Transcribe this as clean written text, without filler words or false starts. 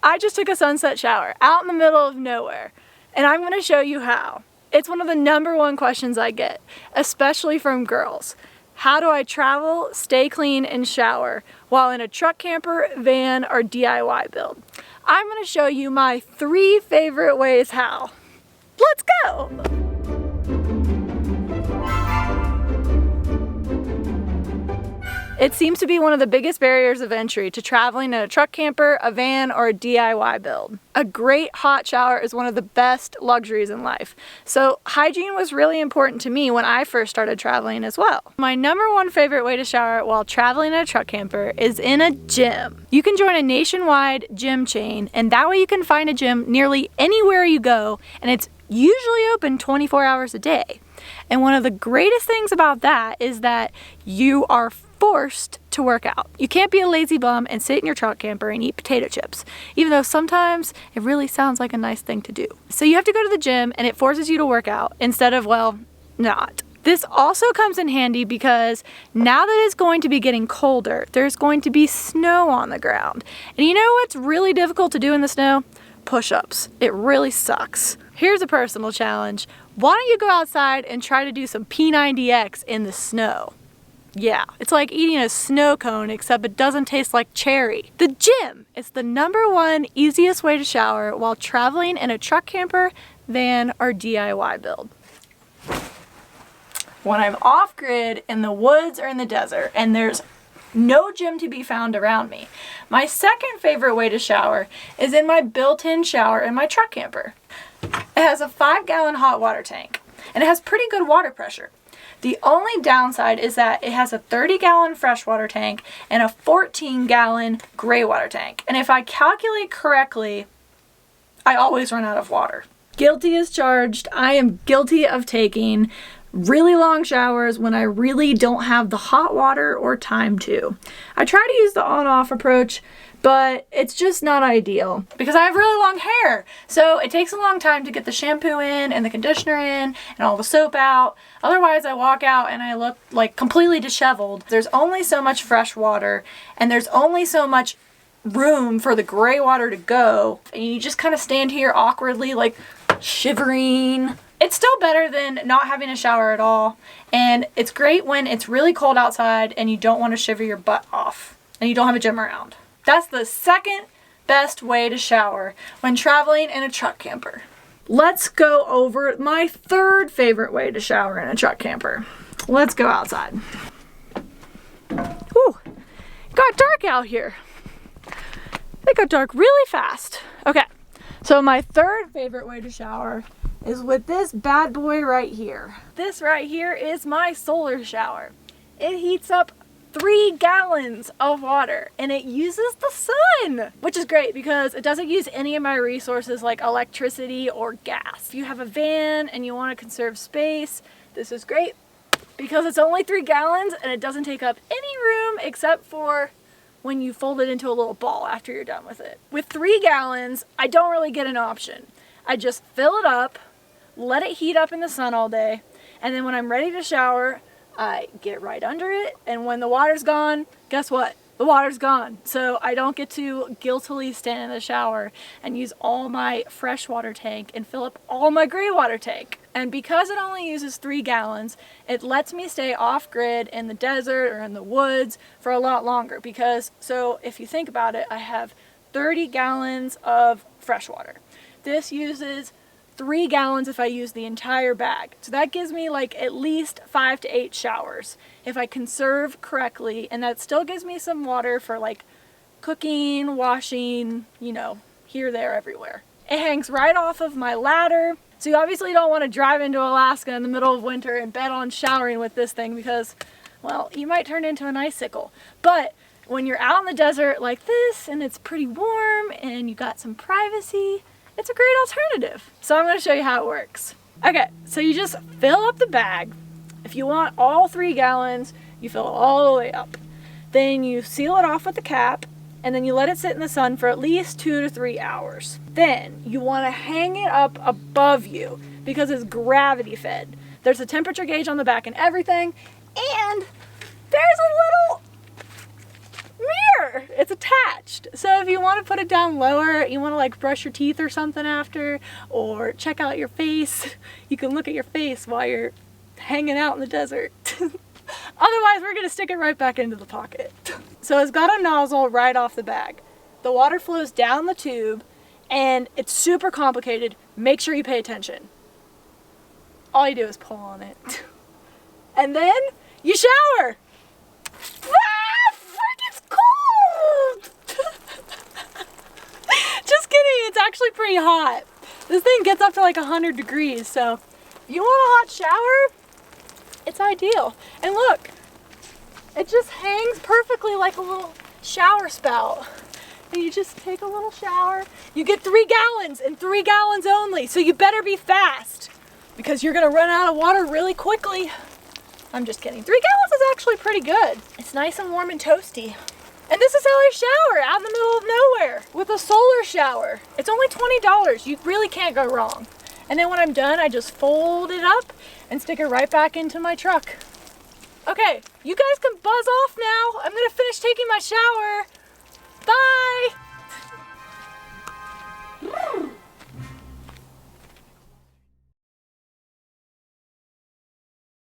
I just took a sunset shower out in the middle of nowhere, and I'm going to show you how. It's one of the #1 questions I get, especially from girls. How do I travel, stay clean, and shower while in a truck camper, van, or DIY build? I'm going to show you my 3 favorite ways how. Let's go! It seems to be one of the biggest barriers of entry to traveling in a truck camper, a van, or a DIY build. A great hot shower is one of the best luxuries in life. So hygiene was really important to me when I first started traveling as well. My #1 favorite way to shower while traveling in a truck camper is in a gym. You can join a nationwide gym chain, and that way you can find a gym nearly anywhere you go, and it's usually open 24 hours a day. And one of the greatest things about that is that you are forced to work out. You can't be a lazy bum and sit in your truck camper and eat potato chips, even though sometimes it really sounds like a nice thing to do. So you have to go to the gym, and it forces you to work out instead of, well, not. This also comes in handy because now that it's going to be getting colder, there's going to be snow on the ground. And you know what's really difficult to do in the snow? Push-ups. It really sucks. Here's a personal challenge. Why don't you go outside and try to do some P90X in the snow? Yeah, it's like eating a snow cone, except it doesn't taste like cherry. The gym is the #1 easiest way to shower while traveling in a truck camper, van, or DIY build. When I'm off-grid in the woods or in the desert and there's no gym to be found around me, my second favorite way to shower is in my built-in shower in my truck camper. It has a 5-gallon hot water tank, and it has pretty good water pressure. The only downside is that it has a 30-gallon freshwater tank and a 14-gallon gray water tank. And if I calculate correctly, I always run out of water. Guilty as charged. I am guilty of taking really long showers when I really don't have the hot water or time to. I try to use the on-off approach, but it's just not ideal because I have really long hair. So it takes a long time to get the shampoo in and the conditioner in and all the soap out. Otherwise I walk out and I look like completely disheveled. There's only so much fresh water and there's only so much room for the gray water to go. And you just kind of stand here awkwardly like shivering. It's still better than not having a shower at all. And it's great when it's really cold outside and you don't want to shiver your butt off and you don't have a gym around. That's the second best way to shower when traveling in a truck camper. Let's go over my third favorite way to shower in a truck camper. Let's go outside. Whew, it got dark out here. It got dark really fast. Okay, so my third favorite way to shower is with this bad boy right here. This right here is my solar shower. It heats up 3 gallons of water and it uses the sun, which is great because it doesn't use any of my resources like electricity or gas. If you have a van and you want to conserve space, this is great because it's only 3 gallons and it doesn't take up any room except for when you fold it into a little ball after you're done with it. With 3 gallons, I don't really get an option. I just fill it up, let it heat up in the sun all day, and then when I'm ready to shower, I get right under it, and when the water's gone, guess what? The water's gone. So I don't get to guiltily stand in the shower and use all my fresh water tank and fill up all my gray water tank. And because it only uses 3 gallons, it lets me stay off-grid in the desert or in the woods for a lot longer because, so if you think about it, I have 30 gallons of fresh water. This uses 3 gallons if I use the entire bag. So that gives me like at least 5 to 8 showers if I conserve correctly, and that still gives me some water for like cooking, washing, you know, here, there, everywhere. It hangs right off of my ladder. So you obviously don't want to drive into Alaska in the middle of winter and bet on showering with this thing because, well, you might turn into an icicle. But when you're out in the desert like this and it's pretty warm and you got some privacy, it's a great alternative. So I'm going to show you how it works. Okay, so you just fill up the bag. If you want all 3 gallons, you fill it all the way up. Then you seal it off with the cap, and then you let it sit in the sun for at least 2 to 3 hours. Then you want to hang it up above you because it's gravity fed. There's a temperature gauge on the back and everything, and there's a little mirror. It's attached. So if you want to put it down lower, you want to like brush your teeth or something after, or check out your face, you can look at your face while you're hanging out in the desert. Otherwise, we're gonna stick it right back into the pocket. So it's got a nozzle right off the bag. The water flows down the tube, and it's super complicated. Make sure you pay attention. All you do is pull on it. And then you shower. Ah, frick, it's cold! Just kidding, it's actually pretty hot. This thing gets up to like 100 degrees, so if you want a hot shower, it's ideal. And look, it just hangs perfectly like a little shower spout. And you just take a little shower. You get 3 gallons and 3 gallons only, so you better be fast because you're gonna run out of water really quickly. I'm just kidding. 3 gallons is actually pretty good. It's nice and warm and toasty. And this is how I shower out in the middle of nowhere with a solar shower. It's only $20. You really can't go wrong. And then when I'm done, I just fold it up and stick it right back into my truck. Okay, you guys can buzz off now. I'm gonna finish taking my shower. Bye!